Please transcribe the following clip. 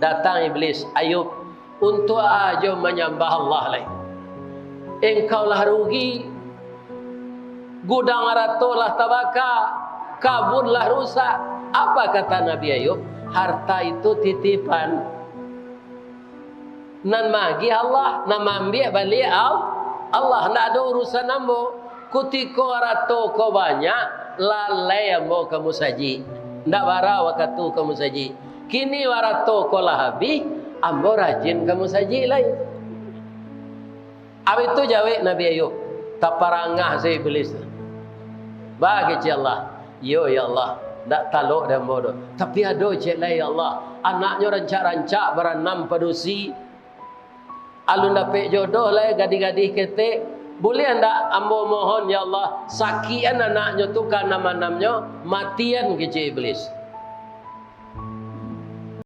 Datang iblis, Ayub, untuk aja menyembah Allah lain. Engkau lah rugi, gudang ratu lah tabaka, kabur lah rusak. Apa kata Nabi Ayub? Harta itu titipan. Nan magi Allah, nan ambil balik Allah. Nak ada urusan ambo. Kutiko ratu ko banyak, lalai ambo kamu saji. Ndak bara wakatu kamu saji. Kini warato ko lah habis, ambo rajin kamu saji lain. Habis itu jawab Nabi Ayub, tak parangah si iblis. Bagi ci Allah, yo ya Allah, ndak taluk dan bodoh. Tapi ada cek lain ya Allah, anaknya rancak-rancak beranam padusi. Alun dapat jodoh lah gadis-gadis ketek. Boleh ndak ambo mohon ya Allah, sakian anaknya tu kan nama-namanya matian ke iblis.